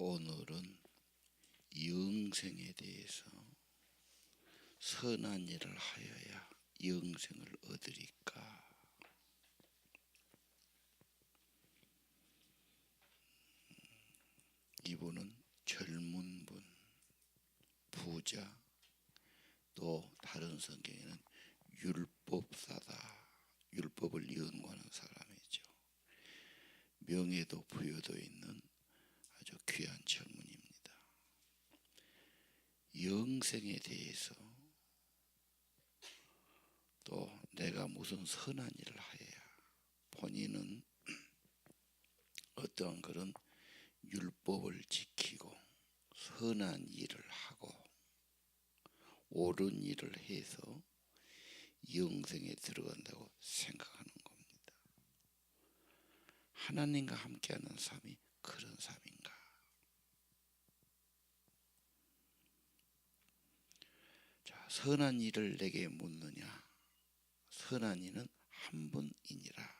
오늘은 영생에 대해서 선한 일을 하여야 영생을 얻으리까. 이분은 젊은 분, 부자, 또 다른 성경에는 율법사다. 율법을 연구하는 사람이죠. 명예도 부여도 있는 아주 귀한 젊은입니다. 영생에 대해서 또 내가 무슨 선한 일을 하여야, 본인은 어떠한 그런 율법을 지키고 선한 일을 하고 옳은 일을 해서 영생에 들어간다고 생각하는 겁니다. 하나님과 함께하는 삶이 그런 삶인가? 자, 선한 일을 내게 묻느냐? 선한 이는 한 분이니라.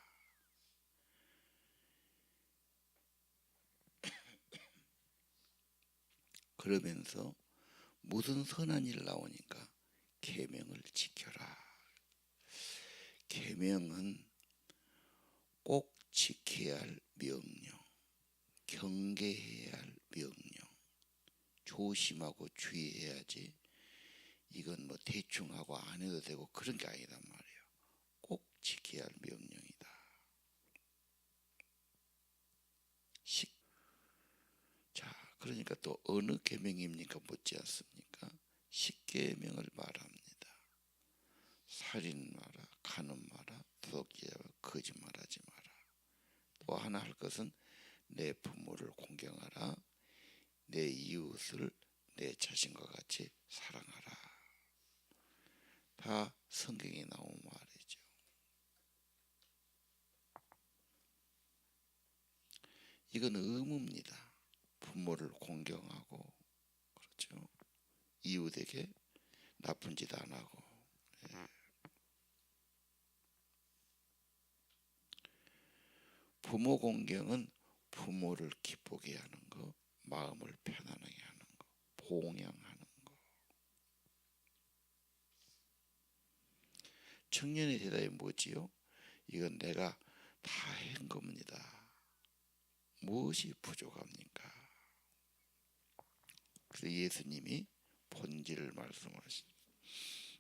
그러면서 무슨 선한 일 나오니까 계명을 지켜라. 계명은 꼭 지켜야 할 명령, 경계해야 할 명령, 조심하고 주의해야지. 이건 뭐 대충 하고 안 해도 되고 그런 게 아니란 말이에요. 꼭 지켜야 할 명령이다. 자, 그러니까 또 어느 계명입니까? 묻지 않습니까? 십계명을 말합니다. 살인 마라, 가늠 마라, 도둑질하라, 거짓말하지 마라. 또 하나 할 것은 내 부모를 공경하라, 내 이웃을 내 자신과 같이 사랑하라. 다 성경에 나온 말이죠. 이건 의무입니다. 부모를 공경하고, 그렇죠. 이웃에게 나쁜 짓 안 하고. 부모 공경은 부모를 기쁘게 하는 거, 마음을 편안하게 하는 거, 봉양하는 거. 청년의 대답이 뭐지요? 이건 내가 다 한 겁니다. 무엇이 부족합니까? 그래서 예수님이 본질을 말씀하십니다.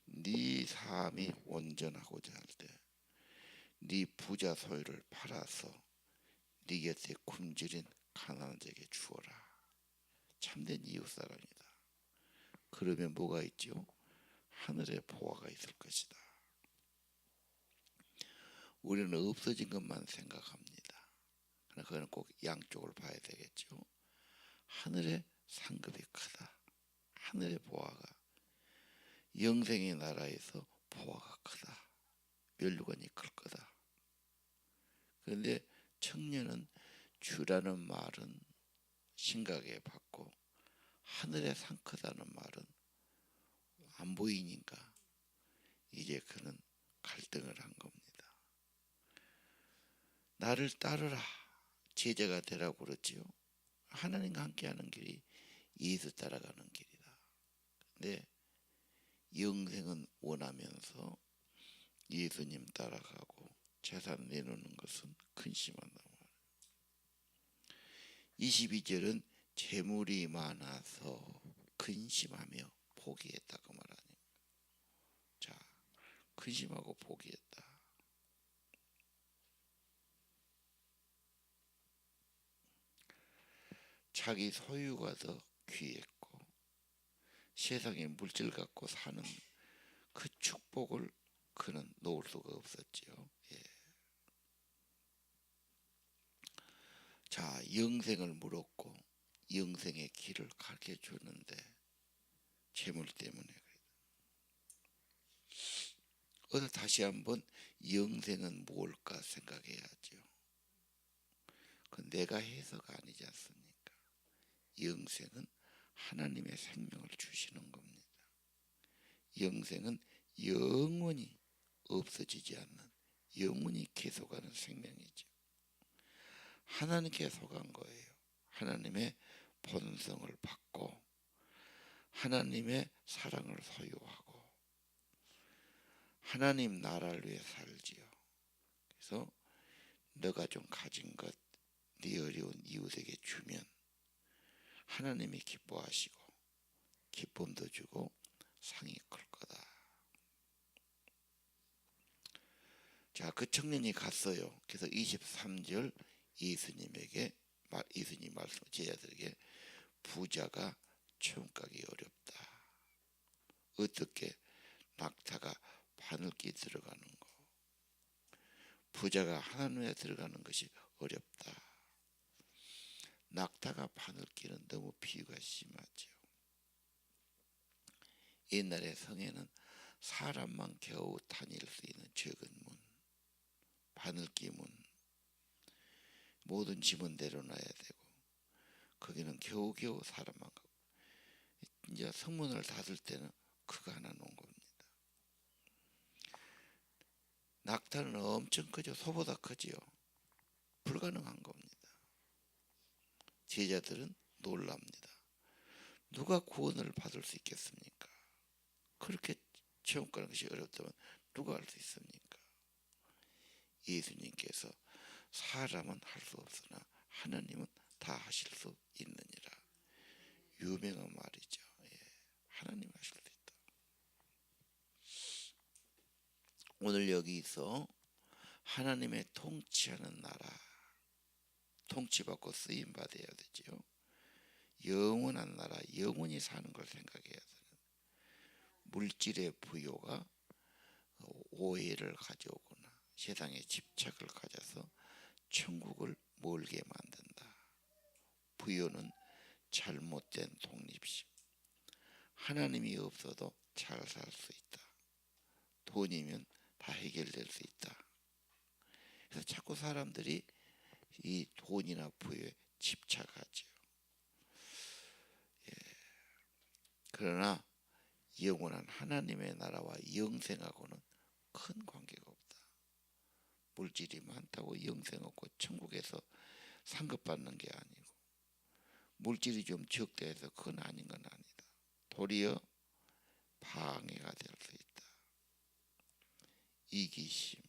네 삶이 온전하고자 할 때 네 부자 소유를 팔아서 네 곁에 굶주린 가난한 자에게 주어라. 참된 이웃사랑이다. 그러면 뭐가 있죠? 하늘의 보화가 있을 것이다. 우리는 없어진 것만 생각합니다. 그러나 그건 꼭 양쪽을 봐야 되겠죠. 하늘의 상급이 크다. 하늘의 보화가, 영생의 나라에서 보화가 크다. 면류관이 클 거다. 그런데 청년은 주라는 말은 심각하게 받고 하늘의 상 크다는 말은 안 보이니까 이제 그는 갈등을 한 겁니다. 나를 따르라, 제자가 되라고 그랬지요. 하나님과 함께하는 길이 예수 따라가는 길이다. 근데 영생은 원하면서 예수님 따라가고 재산 내놓는 것은 근심한다. 22절은 재물이 많아서 근심하며 포기했다고 말하니. 자, 근심하고 포기했다. 자기 소유가 더 귀했고 세상의 물질 갖고 사는 그 축복을 그는 놓을 수가 없었지요. 예. 자, 영생을 물었고 영생의 길을 가르쳐 주는데 재물 때문에. 오늘 다시 한번 영생은 뭘까 생각해야죠. 그 내가 해서가 아니지 않습니까? 영생은 하나님의 생명을 주시는 겁니다. 영생은 영원히 없어지지 않는, 영원히 계속하는 생명이죠. 하나님께 속한 거예요. 하나님의 본성을 받고 하나님의 사랑을 소유하고 하나님 나라를 위해 살지요. 그래서 너가 좀 가진 것 네 어려운 이웃에게 주면 하나님이 기뻐하시고 기쁨도 주고 상이 클 거다. 자, 그 청년이 갔어요. 그래서 23절 예수님 말씀 제자들에게 부자가 처음 가기 어렵다. 어떻게? 낙타가 바늘길 들어가는 거. 부자가 하나님에 들어가는 것이 어렵다. 낙타가 바늘길은 너무 비유가 심하죠. 옛날에 성에는 사람만 겨우 다닐 수 있는 적은 문, 바늘길 문, 모든 짐은 내려놔야 되고 거기는 겨우겨우 사람만 가고 이제 성문을 닫을 때는 그거 하나 놓은 겁니다. 낙타는 엄청 크죠. 소보다 크지요. 불가능한 겁니다. 제자들은 놀랍니다. 누가 구원을 받을 수 있겠습니까? 그렇게 체험 가는 것이 어렵다면 누가 할 수 있습니까? 예수님께서 사람은 할 수 없으나 하나님은 다 하실 수 있느니라. 유명한 말이죠. 하나님 하실 수 있다. 오늘 여기서 하나님의 통치하는 나라, 통치받고 쓰임 받아야 되죠. 영원한 나라, 영원히 사는 걸 생각해야 되는. 물질의 부요가 오해를 가져오거나 세상에 집착을 가져서 천국을 멀게 만든다. 부요는 잘못된 독립심. 하나님이 없어도 잘 살 수 있다. 돈이면 다 해결될 수 있다. 그래서 자꾸 사람들이 이 돈이나 부여에 집착하죠. 그러나 영원한 하나님의 나라와 영생하고는 큰 관계가 없다. 물질이 많다고 영생 없고 천국에서 상급받는 게 아니고 물질이 좀 적다 해서 그건 아닌 건 아니다. 도리어 방해가 될 수 있다. 이기심,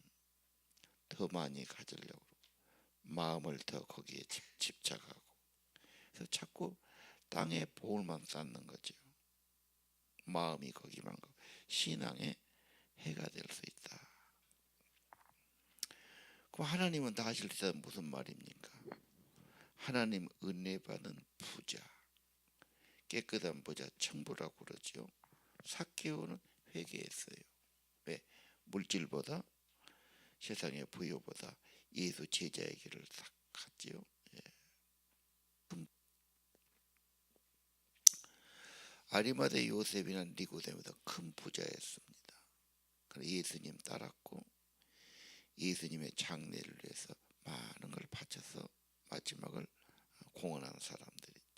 더 많이 가지려고 마음을 더 거기에 집착하고 그래서 자꾸 땅에 보울만 쌓는 거죠. 마음이 거기만 가고 신앙에 해가 될 수 있다. 그럼 하나님은 다 하실 수 있다는 무슨 말입니까? 하나님 은혜 받은 부자, 깨끗한 부자, 청부라고 그러죠. 삭개오는 회개했어요. 왜? 물질보다 세상의 부요보다 예수 제자의 길을 딱 갔지요. 아리마대 요셉이나 니고데모보다 큰 부자였습니다. 그래서 예수님 따랐고 예수님의 장례를 위해서 많은 걸 바쳐서 마지막을 공헌한 사람들이죠.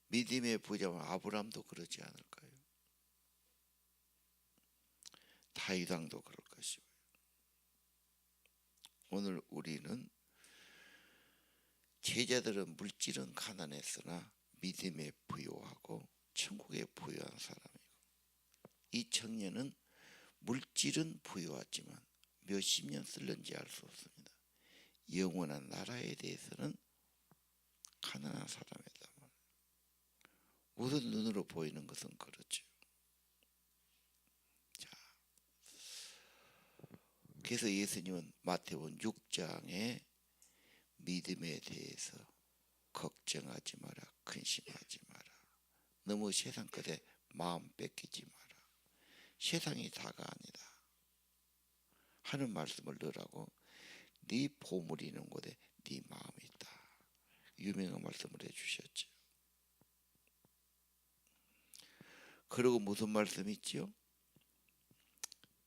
믿음의 부자와 아브라함도 그러지 않을까요? 다윗왕도 그럴 것이고요. 오늘 우리는 제자들은 물질은 가난했으나 믿음에 부요하고 천국에 부요한 사람이고 이 청년은 물질은 부요하지만 몇십 년 쓸는지 알 수 없습니다. 영원한 나라에 대해서는 가난한 사람이다. 우선 눈으로 보이는 것은 그렇죠. 자, 그래서 예수님은 마태복음 6장에 믿음에 대해서 걱정하지 마라, 근심하지 마라, 너무 세상 것에 마음 뺏기지 마라, 세상이 다가 아니다 하는 말씀을 넣으라고. 네 보물이 있는 곳에 네 마음이 있다. 유명한 말씀을 해주셨죠. 그리고 무슨 말씀이 있지요?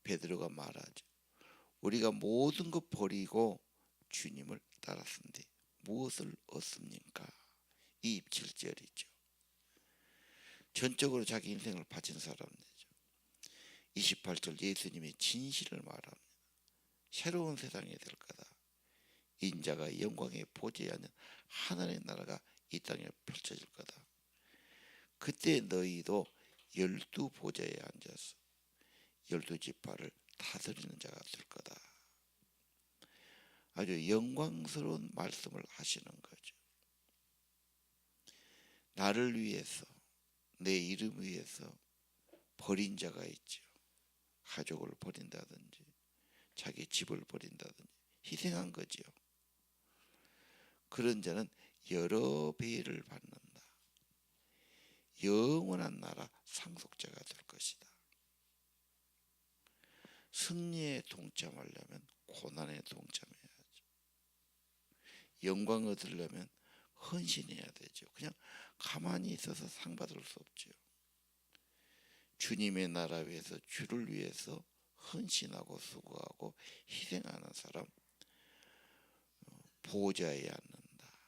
베드로가 말하죠. 우리가 모든 것 버리고 주님을 따랐는데 무엇을 얻습니까? 이 7절이죠. 전적으로 자기 인생을 바친 사람이죠. 28절 예수님의 진실을 말합니다. 새로운 세상이 될 거다. 인자가 영광의 보좌에 앉은 하나님의 나라가 이 땅에 펼쳐질 거다. 그때 너희도 12보좌에 앉아서 12지파를 다스리는 자가 될 거다. 아주 영광스러운 말씀을 하시는 거죠. 나를 위해서, 내 이름 위해서 버린 자가 있죠. 가족을 버린다든지 자기 집을 버린다든지 희생한 거지요. 그런 자는 여러 배를 받는다. 영원한 나라 상속자가 될 것이다. 승리에 동참하려면 고난에 동참해야죠. 영광 얻으려면 헌신해야 되죠. 그냥 가만히 있어서 상 받을 수 없죠. 주님의 나라 위해서, 주를 위해서 헌신하고 수고하고 희생하는 사람 보좌에 앉는다.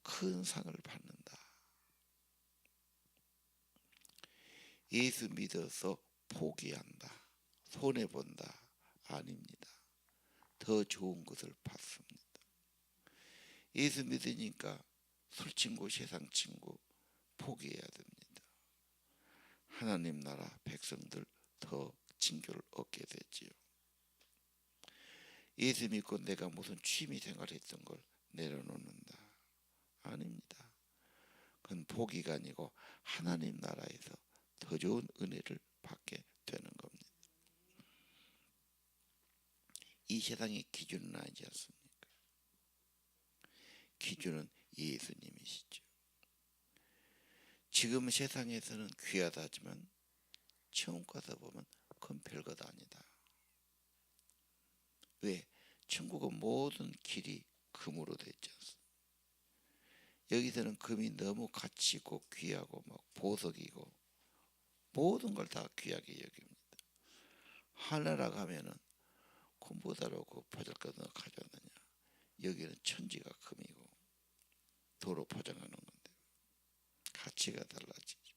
큰 상을 받는다. 예수 믿어서 포기한다, 손해본다, 아닙니다. 더 좋은 것을 받습니다. 예수 믿으니까 술친구, 세상친구 포기해야 됩니다. 하나님 나라 백성들 더 징교를 얻게 되지요. 예수 믿고 내가 무슨 취미생활 했던 걸 내려놓는다, 아닙니다. 그건 포기가 아니고 하나님 나라에서 더 좋은 은혜를 받게 되는 겁니다. 이 세상의 기준은 아니지 않습니까? 기준은 예수님이시죠. 지금 세상에서는 귀하다 하지만 처음 가서 보면 그건 별것 아니다. 왜? 천국은 모든 길이 금으로 되어 있지 않습니까? 여기서는 금이 너무 가치 있고 귀하고 막 보석이고 모든 걸 다 귀하게 여깁니다. 하늘나라 가면은 금보다로 그 보잘것을 가져왔느냐. 여기는 천지가 금이고 도로 포장하는 건데 가치가 달라지죠.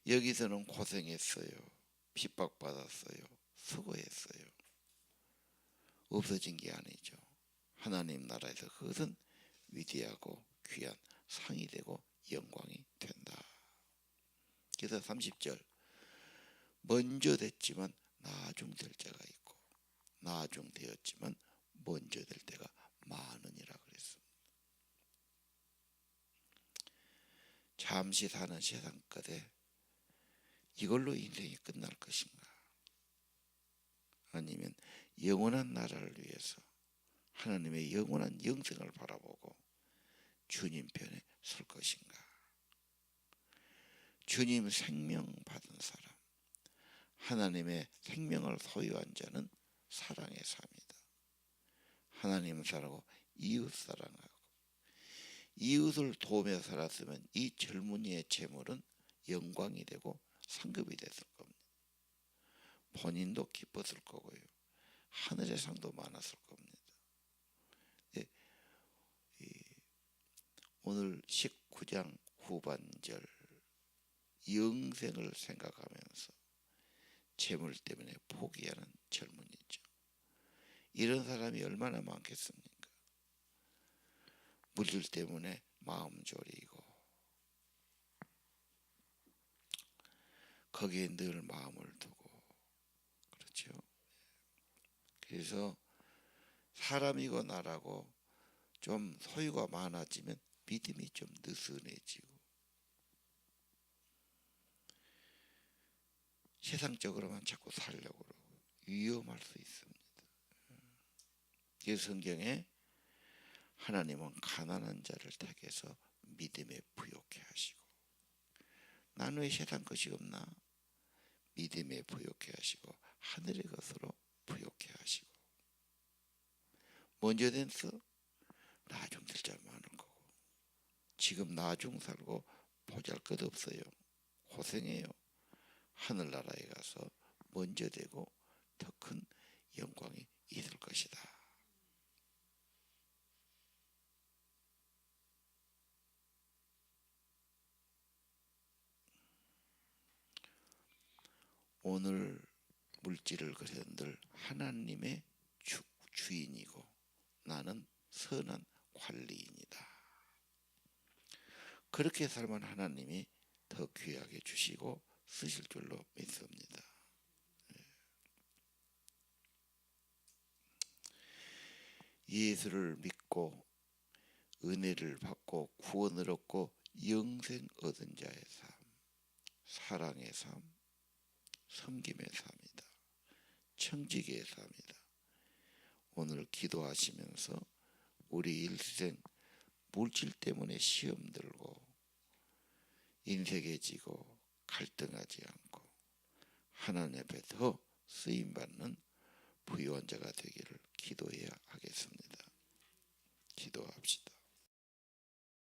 여기서는 고생했어요. 핍박받았어요. 수고했어요. 없어진 게 아니죠. 하나님 나라에서 그것은 위대하고 귀한 상이 되고 영광이 된다. 그래서 30절 먼저 됐지만 나중될 자가 있고 나중되었지만 먼저 될 때가 많으니라 그랬습니다. 잠시 사는 세상 끝에 이걸로 인생이 끝날 것인가? 아니면 영원한 나라를 위해서 하나님의 영원한 영생을 바라보고 주님 편에 설 것인가? 주님 생명 받은 사람, 하나님의 생명을 소유한 자는 사랑의 삶이다. 하나님 사랑하고 이웃 사랑하고 이웃을 도우며 살았으면 이 젊은이의 재물은 영광이 되고 상급이 됐을 겁니다. 본인도 기뻤을 거고요. 하늘의 상도 많았을 겁니다. 네, 오늘 19장 후반절 영생을 생각하면서 재물 때문에 포기하는 젊은이죠. 이런 사람이 얼마나 많겠습니까? 물질 때문에 마음 졸이고 거기에 늘 마음을 두고 그렇죠. 그래서 사람이고 나라고 좀 소유가 많아지면 믿음이 좀 느슨해지고 세상적으로만 자꾸 살려고 그러고 위험할 수 있습니다. 그래서 성경에 하나님은 가난한 자를 택해서 믿음에 부욕해 하시고 나는 왜 세상 것이 없나? 믿음에 부욕해 하시고 하늘의 것으로 부욕해 하시고 먼저 된서 나중 될 자 많은 거고 지금 나중 살고 보잘것 없어요. 고생해요. 하늘나라에 가서 먼저 되고 더 큰 영광이 있을 것이다. 오늘 물질을 그려들 하나님의 주인이고 나는 선한 관리인이다. 그렇게 살면 하나님이 더 귀하게 주시고 쓰실 줄로 믿습니다. 예수를 믿고 은혜를 받고 구원을 얻고 영생 얻은 자의 삶, 사랑의 삶, 섬김의 삶이다. 청지기의 삶이다. 오늘 기도하시면서 우리 일생 물질 때문에 시험 들고 인색해지고 갈등하지 않고 하나님 앞에 더 쓰임받는 부유한 자가 되기를 기도해야 하겠습니다. 기도합시다.